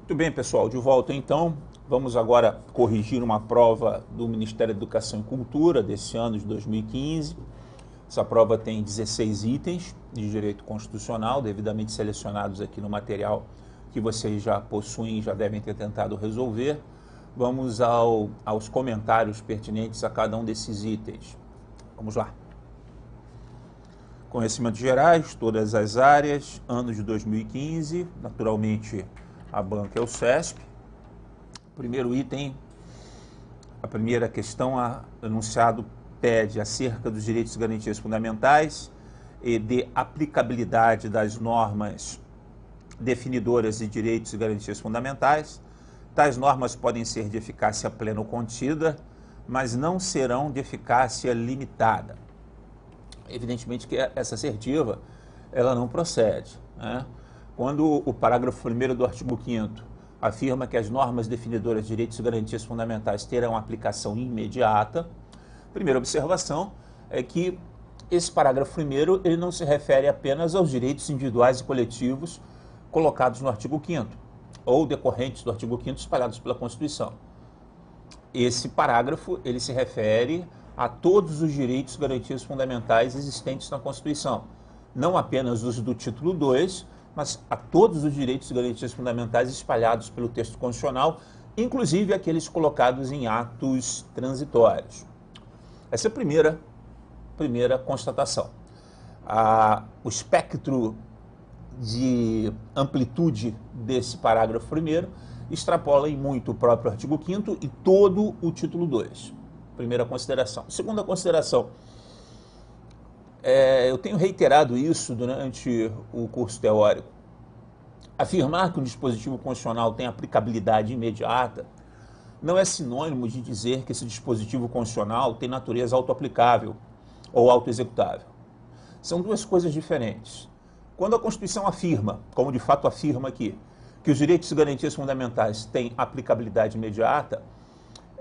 Muito bem, pessoal, de volta então. Vamos agora corrigir uma prova do Ministério da Educação e Cultura desse ano de 2015. Essa prova tem 16 itens de direito constitucional, devidamente selecionados aqui no material que vocês já possuem e já devem ter tentado resolver. Vamos aos comentários pertinentes a cada um desses itens. Vamos lá. Conhecimentos gerais, todas as áreas, ano de 2015, naturalmente a banca é o CESP. Primeiro item, a primeira questão, o enunciado pede acerca dos direitos e garantias fundamentais e de aplicabilidade das normas definidoras de direitos e garantias fundamentais. Tais normas podem ser de eficácia plena ou contida, mas não serão de eficácia limitada. Evidentemente que essa assertiva, ela não procede, né? Quando o parágrafo 1º do artigo 5º afirma que as normas definidoras de direitos e garantias fundamentais terão aplicação imediata, a primeira observação é que esse parágrafo 1º ele não se refere apenas aos direitos individuais e coletivos colocados no artigo 5º, ou decorrentes do artigo 5º espalhados pela Constituição. Esse parágrafo ele se refere a todos os direitos e garantias fundamentais existentes na Constituição, não apenas os do título 2, mas a todos os direitos e garantias fundamentais espalhados pelo texto constitucional, inclusive aqueles colocados em atos transitórios. Essa é a primeira constatação. O espectro de amplitude desse parágrafo 1º extrapola em muito o próprio artigo 5º e todo o título 2. Primeira consideração. Segunda consideração, eu tenho reiterado isso durante o curso teórico. Afirmar que um dispositivo constitucional tem aplicabilidade imediata não é sinônimo de dizer que esse dispositivo constitucional tem natureza autoaplicável ou autoexecutável. São duas coisas diferentes. Quando a Constituição afirma, como de fato afirma aqui, que os direitos e garantias fundamentais têm aplicabilidade imediata,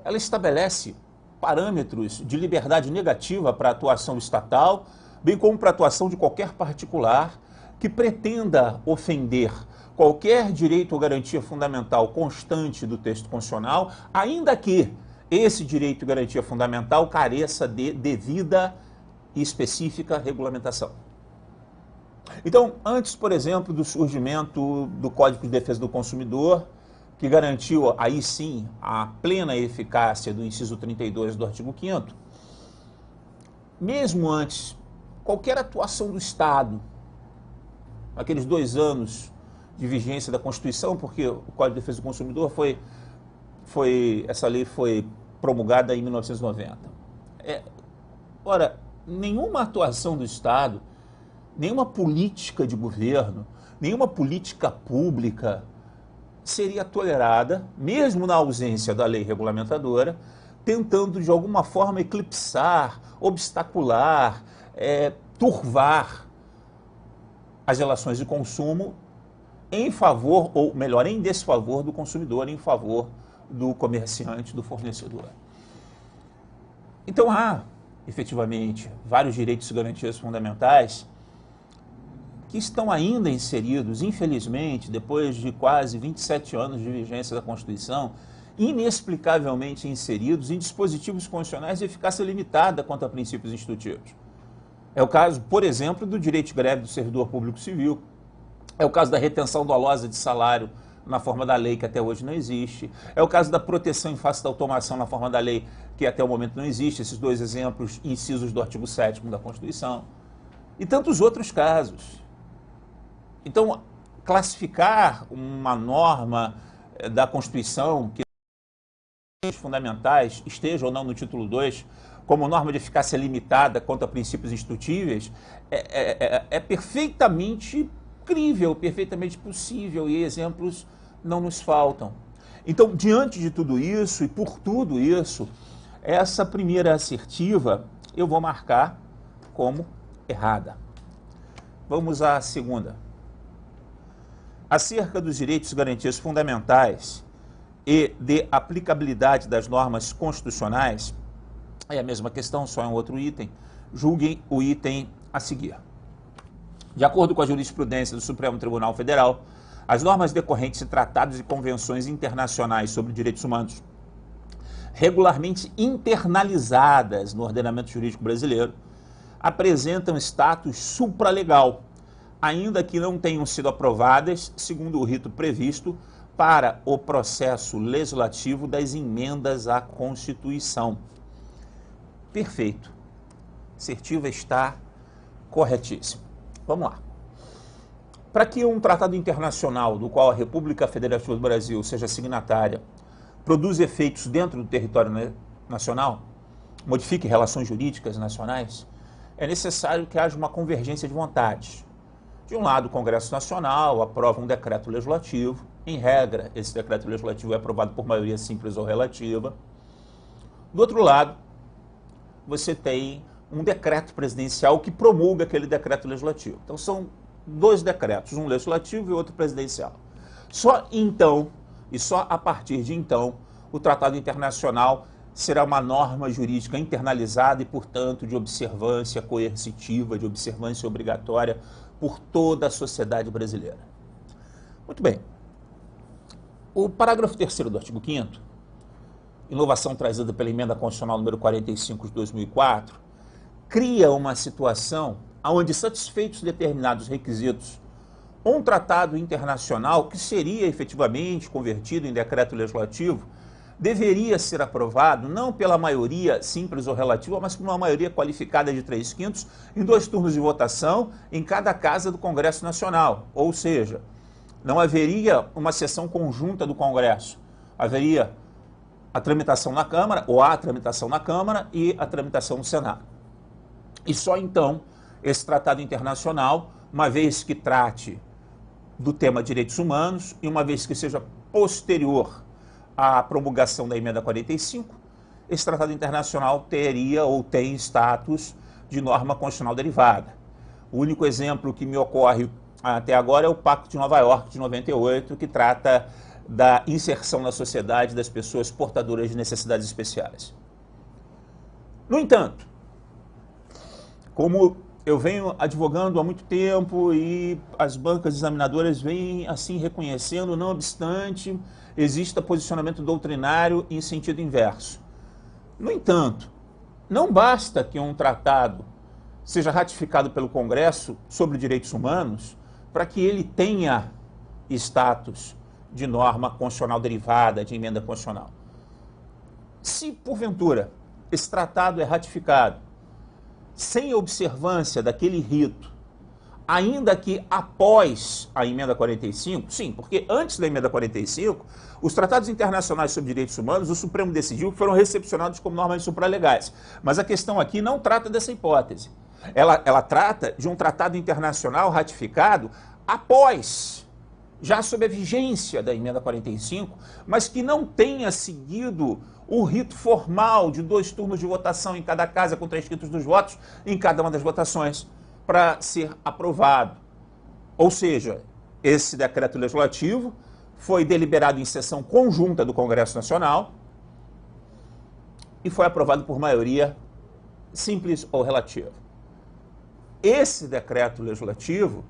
ela estabelece parâmetros de liberdade negativa para a atuação estatal, bem como para a atuação de qualquer particular que pretenda ofender qualquer direito ou garantia fundamental constante do texto constitucional, ainda que esse direito e garantia fundamental careça de devida e específica regulamentação. Então, antes, por exemplo, do surgimento do Código de Defesa do Consumidor, que garantiu, aí sim, a plena eficácia do inciso 32 do artigo 5º, mesmo antes, qualquer atuação do Estado, aqueles 2 anos de vigência da Constituição, porque o Código de Defesa do Consumidor essa lei foi promulgada em 1990. Ora, nenhuma atuação do Estado, nenhuma política de governo, nenhuma política pública seria tolerada, mesmo na ausência da lei regulamentadora, tentando de alguma forma eclipsar, obstacular, turvar as relações de consumo em favor, ou melhor, em desfavor do consumidor, em favor do comerciante, do fornecedor. Então há, efetivamente, vários direitos e garantias fundamentais que estão ainda inseridos, infelizmente, depois de quase 27 anos de vigência da Constituição, inexplicavelmente inseridos em dispositivos constitucionais de eficácia limitada quanto a princípios institutivos. É o caso, por exemplo, do direito de greve do servidor público civil. É o caso da retenção dolosa de salário na forma da lei, que até hoje não existe. É o caso da proteção em face da automação na forma da lei, que até o momento não existe. Esses 2 exemplos, incisos do artigo 7º da Constituição. E tantos outros casos. Então, classificar uma norma da Constituição que os fundamentais estejam ou não no título 2 como norma de eficácia limitada quanto a princípios institutíveis é perfeitamente crível, perfeitamente possível, e exemplos não nos faltam. Então, diante de tudo isso e por tudo isso, essa primeira assertiva eu vou marcar como errada. Vamos à segunda. Acerca dos direitos e garantias fundamentais e de aplicabilidade das normas constitucionais, é a mesma questão, só é um outro item. Julguem o item a seguir. De acordo com a jurisprudência do Supremo Tribunal Federal, as normas decorrentes de tratados e convenções internacionais sobre direitos humanos, regularmente internalizadas no ordenamento jurídico brasileiro, apresentam status supralegal, ainda que não tenham sido aprovadas segundo o rito previsto para o processo legislativo das emendas à Constituição. Perfeito. Assertiva está corretíssimo. Vamos lá. Para que um tratado internacional do qual a República Federativa do Brasil seja signatária produza efeitos dentro do território nacional, modifique relações jurídicas nacionais, é necessário que haja uma convergência de vontades. De um lado, o Congresso Nacional aprova um decreto legislativo. Em regra, esse decreto legislativo é aprovado por maioria simples ou relativa. Do outro lado, você tem um decreto presidencial que promulga aquele decreto legislativo. Então, são dois decretos, um legislativo e outro presidencial. Só então, e só a partir de então, o tratado internacional será uma norma jurídica internalizada e, portanto, de observância coercitiva, de observância obrigatória por toda a sociedade brasileira. Muito bem. O parágrafo 3º do artigo 5º, inovação trazida pela Emenda Constitucional número 45 de 2004, cria uma situação onde, satisfeitos determinados requisitos, um tratado internacional que seria efetivamente convertido em decreto legislativo deveria ser aprovado não pela maioria simples ou relativa, mas por uma maioria qualificada de 3/5 em 2 turnos de votação em cada casa do Congresso Nacional. Ou seja, não haveria uma sessão conjunta do Congresso. Haveria a tramitação na Câmara, ou a tramitação na Câmara e a tramitação no Senado. E só então esse tratado internacional, uma vez que trate do tema direitos humanos e uma vez que seja posterior à promulgação da Emenda 45, esse tratado internacional teria ou tem status de norma constitucional derivada. O único exemplo que me ocorre até agora é o Pacto de Nova York de 98, que trata da inserção na sociedade das pessoas portadoras de necessidades especiais. No entanto, como eu venho advogando há muito tempo e as bancas examinadoras vêm assim reconhecendo, não obstante, exista posicionamento doutrinário em sentido inverso. No entanto, não basta que um tratado seja ratificado pelo Congresso sobre direitos humanos para que ele tenha status de norma constitucional derivada, de emenda constitucional. Se, porventura, esse tratado é ratificado sem observância daquele rito, ainda que após a Emenda 45, sim, porque antes da Emenda 45, os tratados internacionais sobre direitos humanos, o Supremo decidiu que foram recepcionados como normas supralegais. Mas a questão aqui não trata dessa hipótese. Ela trata de um tratado internacional ratificado após, já sob a vigência da Emenda 45, mas que não tenha seguido o rito formal de 2 turnos de votação em cada casa, com 3/5 dos votos em cada uma das votações, para ser aprovado. Ou seja, esse decreto legislativo foi deliberado em sessão conjunta do Congresso Nacional e foi aprovado por maioria simples ou relativa. Esse decreto legislativo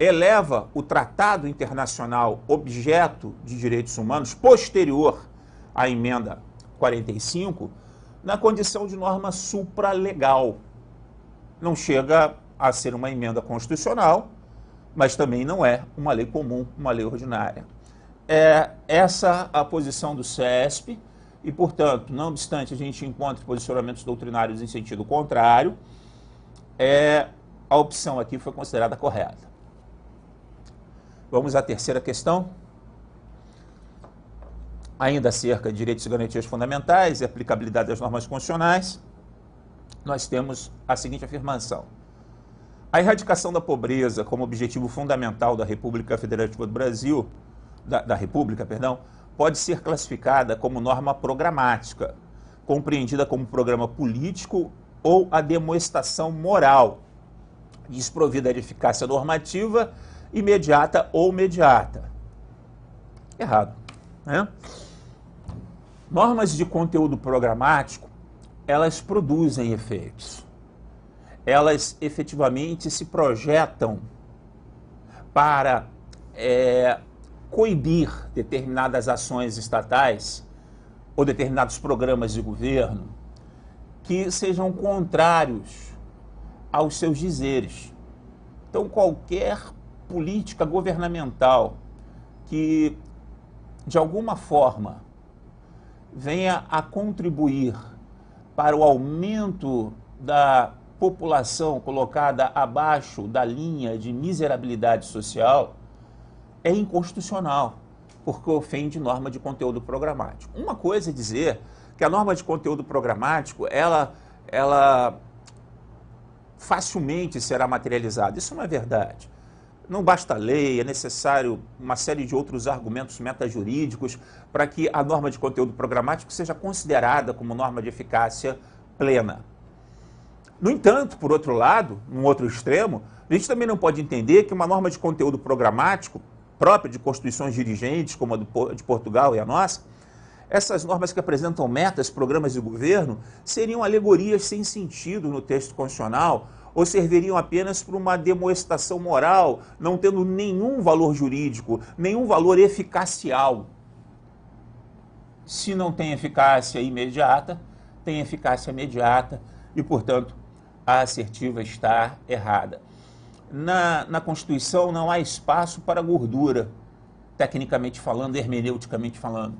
eleva o tratado internacional objeto de direitos humanos posterior à Emenda 45 na condição de norma supralegal. Não chega a ser uma emenda constitucional, mas também não é uma lei comum, uma lei ordinária. É essa a posição do CESP e, portanto, não obstante a gente encontre posicionamentos doutrinários em sentido contrário, a opção aqui foi considerada correta. Vamos à terceira questão. Ainda acerca de direitos e garantias fundamentais e aplicabilidade das normas constitucionais, nós temos a seguinte afirmação. A erradicação da pobreza como objetivo fundamental da República Federativa do Brasil, pode ser classificada como norma programática, compreendida como programa político ou a demonstração moral, desprovida de eficácia normativa imediata ou mediata. Errado, né? Normas de conteúdo programático, elas produzem efeitos. Elas efetivamente se projetam para coibir determinadas ações estatais ou determinados programas de governo que sejam contrários aos seus dizeres. Então, qualquer política governamental que, de alguma forma, venha a contribuir para o aumento da população colocada abaixo da linha de miserabilidade social, é inconstitucional, porque ofende norma de conteúdo programático. Uma coisa é dizer que a norma de conteúdo programático, ela facilmente será materializada. Isso não é verdade. Não basta lei, é necessário uma série de outros argumentos metajurídicos para que a norma de conteúdo programático seja considerada como norma de eficácia plena. No entanto, por outro lado, num outro extremo, a gente também não pode entender que uma norma de conteúdo programático própria de constituições dirigentes, como a de Portugal e a nossa, essas normas que apresentam metas, programas de governo, seriam alegorias sem sentido no texto constitucional ou serviriam apenas para uma demonstração moral, não tendo nenhum valor jurídico, nenhum valor eficacial. Se não tem eficácia imediata, tem eficácia imediata e, portanto, a assertiva está errada. Na Constituição não há espaço para gordura, tecnicamente falando, hermeneuticamente falando.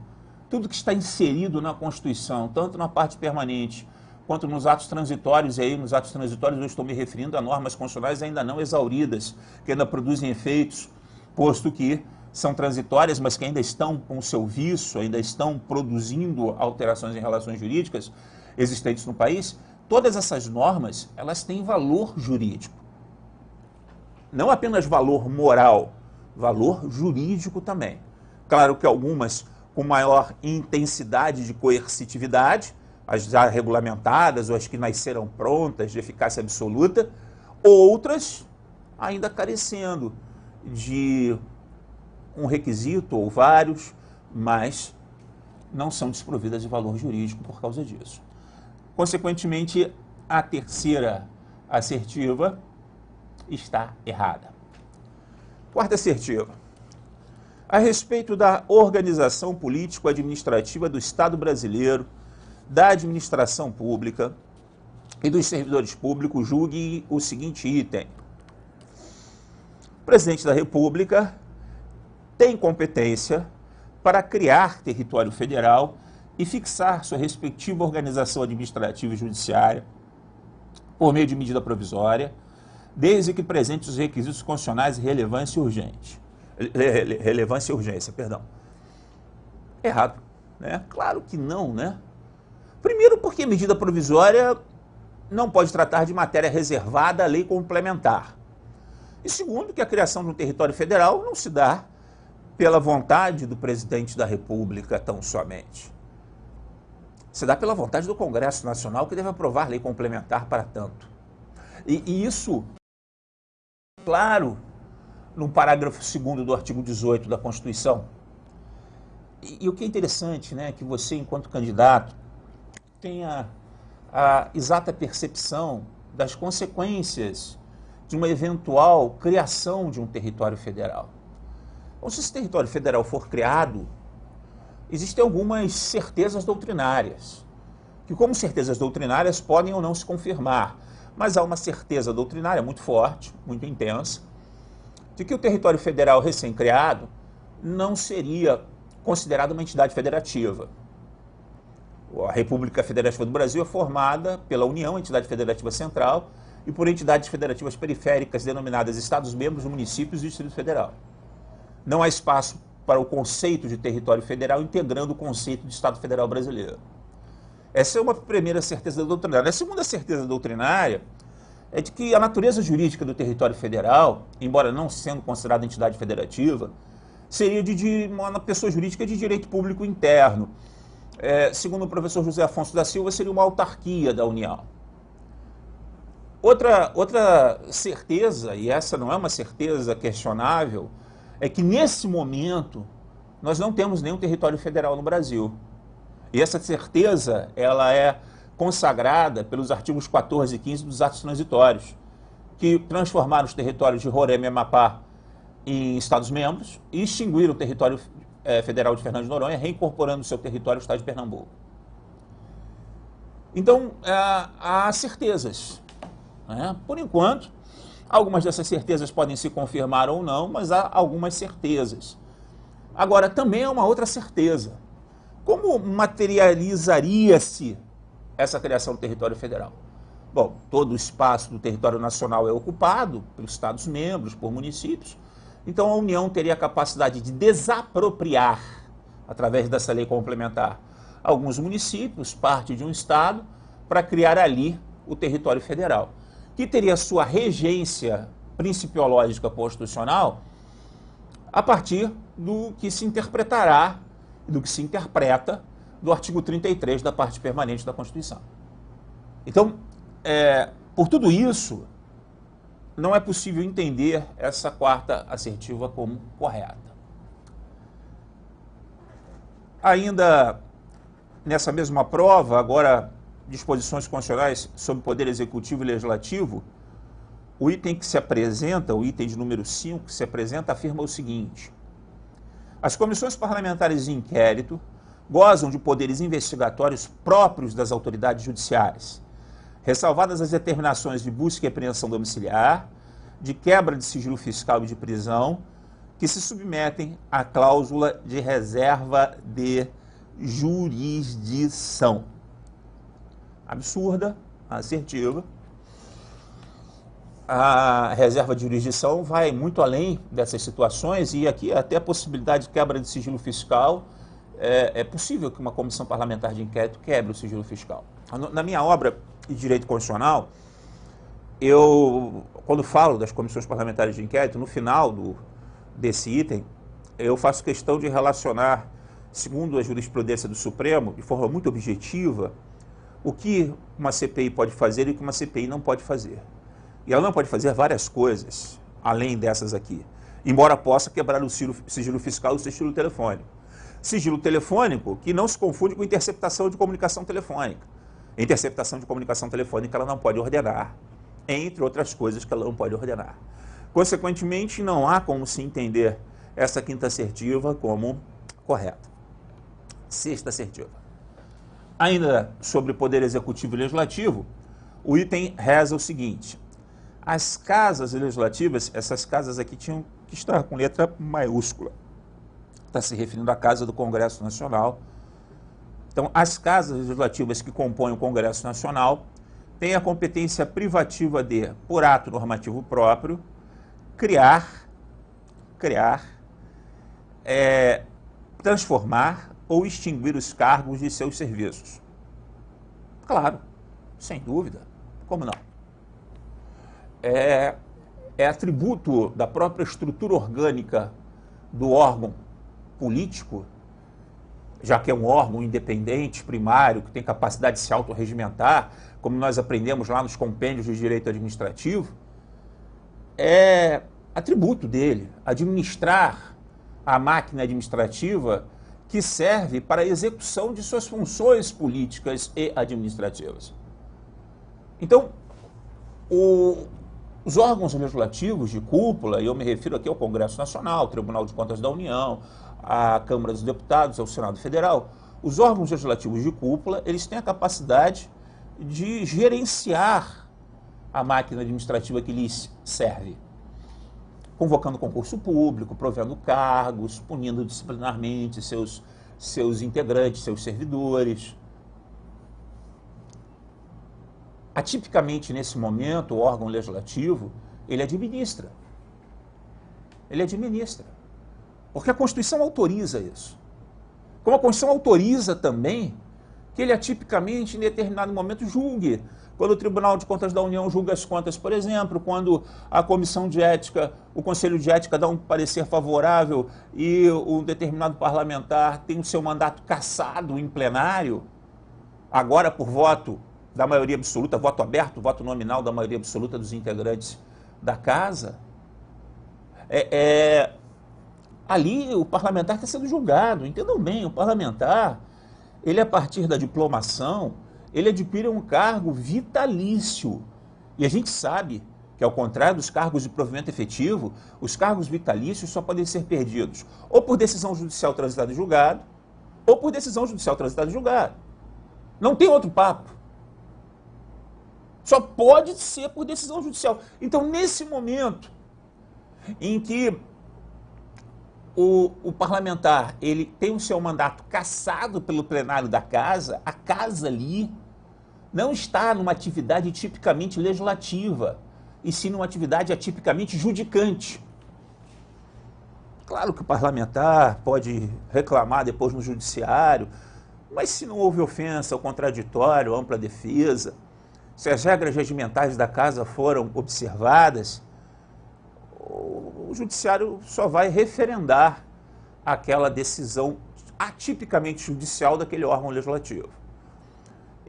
Tudo que está inserido na Constituição, tanto na parte permanente quanto nos atos transitórios, e aí nos atos transitórios eu estou me referindo a normas constitucionais ainda não exauridas, que ainda produzem efeitos, posto que são transitórias, mas que ainda estão com o seu vício, ainda estão produzindo alterações em relações jurídicas existentes no país. Todas essas normas, elas têm valor jurídico. Não apenas valor moral, valor jurídico também. Claro que algumas com maior intensidade de coercitividade, as já regulamentadas ou as que nasceram prontas de eficácia absoluta, outras ainda carecendo de um requisito ou vários, mas não são desprovidas de valor jurídico por causa disso. Consequentemente, a terceira assertiva está errada. Quarta assertiva. A respeito da organização político-administrativa do Estado brasileiro, da administração pública e dos servidores públicos, julgue o seguinte item. O presidente da República tem competência para criar território federal e fixar sua respectiva organização administrativa e judiciária por meio de medida provisória, desde que presente os requisitos constitucionais de relevância e urgência. Errado, né? Claro que não, né? Primeiro porque medida provisória não pode tratar de matéria reservada à lei complementar. E segundo que a criação de um território federal não se dá pela vontade do presidente da República tão somente. Se dá pela vontade do Congresso Nacional, que deve aprovar lei complementar para tanto. E isso, claro, no parágrafo 2º do artigo 18 da Constituição. E o que é interessante, né, que você, enquanto candidato, tenha a exata percepção das consequências de uma eventual criação de um território federal. Então, se esse território federal for criado, existem algumas certezas doutrinárias, que como certezas doutrinárias podem ou não se confirmar, mas há uma certeza doutrinária muito forte, muito intensa, de que o território federal recém-criado não seria considerado uma entidade federativa. A República Federativa do Brasil é formada pela União, entidade federativa central, e por entidades federativas periféricas denominadas Estados-membros, municípios e Distrito Federal. Não há espaço para o conceito de território federal integrando o conceito de Estado Federal brasileiro. Essa é uma primeira certeza doutrinária. A segunda certeza doutrinária é de que a natureza jurídica do território federal, embora não sendo considerada entidade federativa, seria de uma pessoa jurídica de direito público interno. Segundo o professor José Afonso da Silva, seria uma autarquia da União. Outra certeza, e essa não é uma certeza questionável, é que nesse momento nós não temos nenhum território federal no Brasil. E essa certeza ela é consagrada pelos artigos 14 e 15 dos atos transitórios, que transformaram os territórios de Roraima e Amapá em Estados-membros e extinguir o território federal de Fernando de Noronha, reincorporando seu território ao estado de Pernambuco. Então, há certezas, né? Por enquanto, algumas dessas certezas podem se confirmar ou não, mas há algumas certezas. Agora, também há uma outra certeza. Como materializaria-se essa criação do território federal? Bom, todo o espaço do território nacional é ocupado pelos Estados-membros, por municípios. Então, a União teria a capacidade de desapropriar, através dessa lei complementar, alguns municípios, parte de um estado, para criar ali o território federal, que teria sua regência principiológica constitucional a partir do que se interpretará, do que se interpreta do artigo 33 da parte permanente da Constituição. Então, por tudo isso, não é possível entender essa quarta assertiva como correta. Ainda nessa mesma prova, agora disposições constitucionais sobre poder executivo e legislativo, o item que se apresenta, o item de número 5 que se apresenta, afirma o seguinte: as comissões parlamentares de inquérito gozam de poderes investigatórios próprios das autoridades judiciárias, ressalvadas as determinações de busca e apreensão domiciliar, de quebra de sigilo fiscal e de prisão, que se submetem à cláusula de reserva de jurisdição. Absurda, assertiva. A reserva de jurisdição vai muito além dessas situações e aqui até a possibilidade de quebra de sigilo fiscal. É possível que uma comissão parlamentar de inquérito quebre o sigilo fiscal. Na minha obra de Direito Constitucional, quando falo das comissões parlamentares de inquérito, no final desse item, eu faço questão de relacionar, segundo a jurisprudência do Supremo, de forma muito objetiva, o que uma CPI pode fazer e o que uma CPI não pode fazer. E ela não pode fazer várias coisas, além dessas aqui, embora possa quebrar o sigilo fiscal e o sigilo telefônico. Sigilo telefônico que não se confunde com interceptação de comunicação telefônica. Interceptação de comunicação telefônica ela não pode ordenar, entre outras coisas que ela não pode ordenar. Consequentemente, não há como se entender essa quinta assertiva como correta. Sexta assertiva. Ainda sobre poder executivo e legislativo, o item reza o seguinte: as casas legislativas, essas casas aqui tinham que estar com letra maiúscula. Está se referindo à Casa do Congresso Nacional. Então, as casas legislativas que compõem o Congresso Nacional têm a competência privativa de, por ato normativo próprio, criar, transformar ou extinguir os cargos de seus serviços. Claro, sem dúvida, como não? É atributo da própria estrutura orgânica do órgão político, já que é um órgão independente, primário, que tem capacidade de se autorregimentar, como nós aprendemos lá nos compêndios de direito administrativo, é atributo dele administrar a máquina administrativa que serve para a execução de suas funções políticas e administrativas. Então, os órgãos legislativos de cúpula, e eu me refiro aqui ao Congresso Nacional, ao Tribunal de Contas da União, à Câmara dos Deputados, ao Senado Federal, os órgãos legislativos de cúpula, eles têm a capacidade de gerenciar a máquina administrativa que lhes serve, convocando concurso público, provendo cargos, punindo disciplinarmente seus integrantes, seus servidores. Atipicamente, nesse momento, o órgão legislativo, ele administra. Ele administra. Porque a Constituição autoriza isso. Como a Constituição autoriza também que ele atipicamente, em determinado momento, julgue. Quando o Tribunal de Contas da União julga as contas, por exemplo, quando a Comissão de Ética, o Conselho de Ética dá um parecer favorável e um determinado parlamentar tem o seu mandato cassado em plenário, agora por voto da maioria absoluta, voto aberto, voto nominal da maioria absoluta dos integrantes da Casa, ali o parlamentar está sendo julgado. Entendam bem, o parlamentar, ele a partir da diplomação, ele adquire um cargo vitalício. E a gente sabe que ao contrário dos cargos de provimento efetivo, os cargos vitalícios só podem ser perdidos ou por decisão judicial transitada em julgado, ou por decisão judicial transitada em julgado. Não tem outro papo. Só pode ser por decisão judicial. Então, nesse momento em que o parlamentar ele tem o seu mandato cassado pelo plenário da casa, a casa ali não está numa atividade tipicamente legislativa, e sim numa atividade atipicamente judicante. Claro que o parlamentar pode reclamar depois no judiciário, mas se não houve ofensa ao contraditório, ampla defesa, se as regras regimentais da casa foram observadas, o judiciário só vai referendar aquela decisão atipicamente judicial daquele órgão legislativo.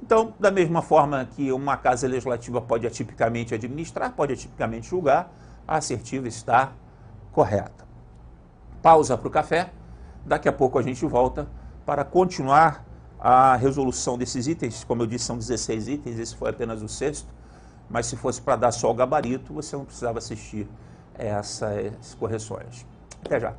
Então, da mesma forma que uma casa legislativa pode atipicamente administrar, pode atipicamente julgar, a assertiva está correta. Pausa para o café, daqui a pouco a gente volta para continuar a resolução desses itens. Como eu disse, são 16 itens, esse foi apenas o sexto, mas se fosse para dar só o gabarito, você não precisava assistir essas correções. Até já.